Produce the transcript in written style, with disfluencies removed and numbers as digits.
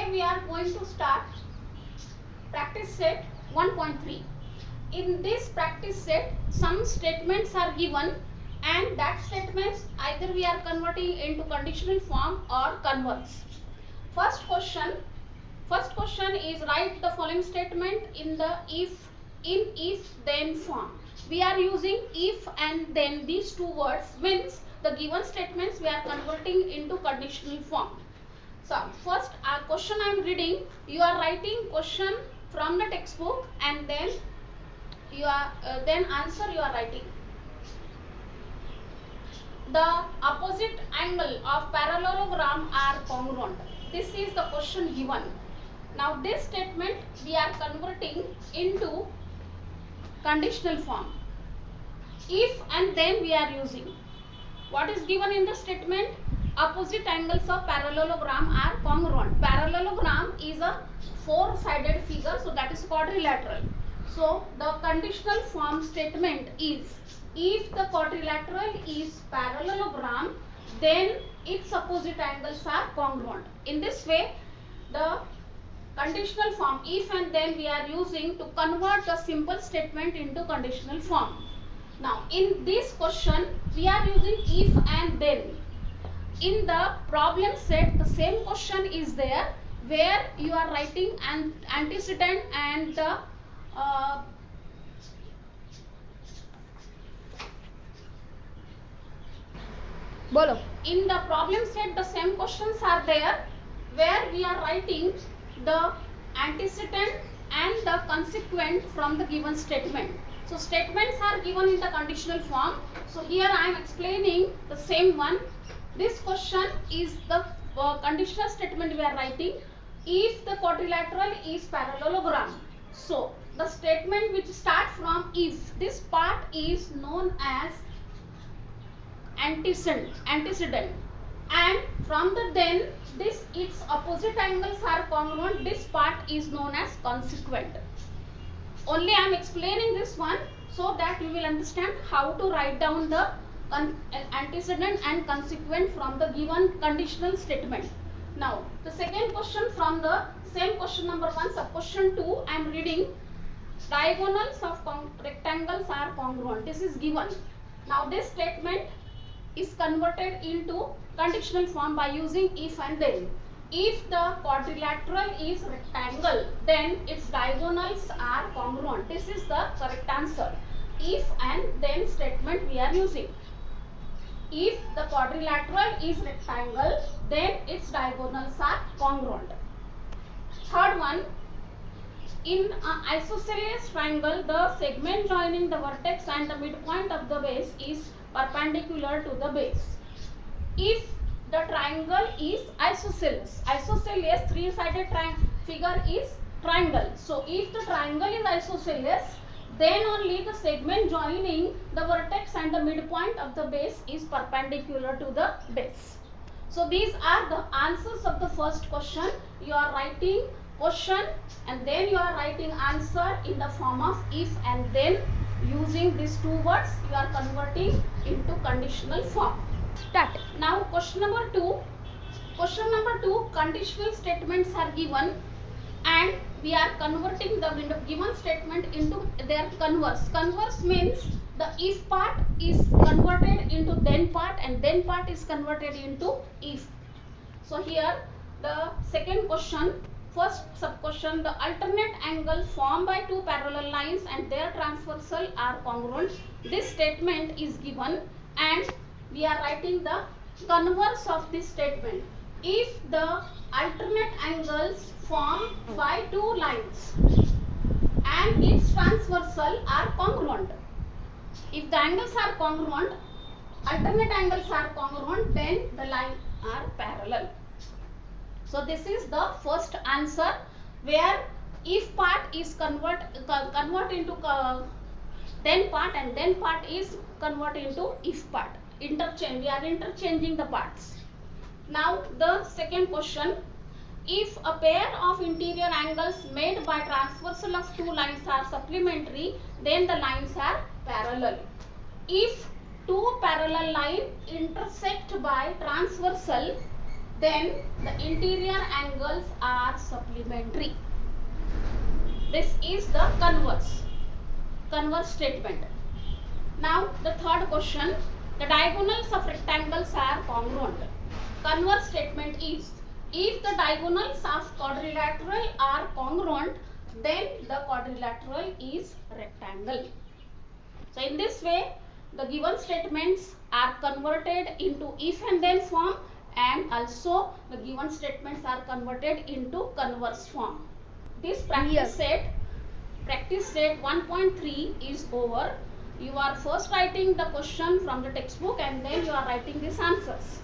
Today we are going to start practice set 1.3. In this practice set, some statements are given and that statements either we are converting into conditional form or converse. First question is write the following statement in the if then form. We are using if and then, these two words means the given statements we are converting into conditional form. So first question I am reading. You are writing question from the textbook and then you are then answer you are writing. The opposite angle of parallelogram are congruent. This is the question given. Now this statement we are converting into conditional form. If and then we are using. What is given in the statement? Opposite angles of parallelogram are congruent. Parallelogram is a four-sided figure, so that is quadrilateral. So the conditional form statement is if the quadrilateral is parallelogram, then its opposite angles are congruent. In this way, the conditional form if and then we are using to convert the simple statement into conditional form. Now in this question we are using if and then. In the problem set the same question is there where you are writing an antecedent and the in the problem set the same questions are there where we are writing the antecedent and the consequent from the given statement. So statements are given in the conditional form. So here I am explaining the same one. This question is the conditional statement we are writing if the quadrilateral is parallelogram. So the statement which starts from if, this part is known as antecedent, and from the then this its opposite angles are congruent, this part is known as consequent. Only I am explaining this one so that you will understand how to write down the antecedent and consequent from the given conditional statement. Now the second question from the same question number 1, sub question 2, I am reading diagonals of rectangles are congruent. This is given. Now this statement is converted into conditional form by using if and then. If the quadrilateral is rectangle, then its diagonals are congruent. This is the correct answer. If and then statement we are using. If the quadrilateral is rectangle, then its diagonals are congruent. Third one, in an isosceles triangle, the segment joining the vertex and the midpoint of the base is perpendicular to the base. If the triangle is isosceles, three-sided figure is triangle. So if the triangle is isosceles, then only the segment joining the vertex and the midpoint of the base is perpendicular to the base. So these are the answers of the first question. You are writing question and then you are writing answer in the form of if and then. Using these two words you are converting into conditional form. Start. Now question number 2. Question number 2, conditional statements are given and we are converting the given statement into their converse. Converse means the if part is converted into then part and then part is converted into if. So here the second question, first sub question, the alternate angle formed by two parallel lines and their transversal are congruent. This statement is given and we are writing the converse of this statement. If the alternate angles formed by two lines and its transversal are congruent. If the angles are congruent, alternate angles are congruent, then the lines are parallel. So this is the first answer where if part is convert into then part and then part is converted into if part. Interchange, we are interchanging the parts. Now the second question, if a pair of interior angles made by transversal of two lines are supplementary, then the lines are parallel. If two parallel lines intersect by transversal, then the interior angles are supplementary. This is the converse statement. Now the third question, the diagonals of rectangles are congruent. Converse statement is, if the diagonals of quadrilateral are congruent, then the quadrilateral is rectangle. So in this way, the given statements are converted into if and then form, and also the given statements are converted into converse form. This practice set 1.3 is over. You are first writing the question from the textbook and then you are writing these answers.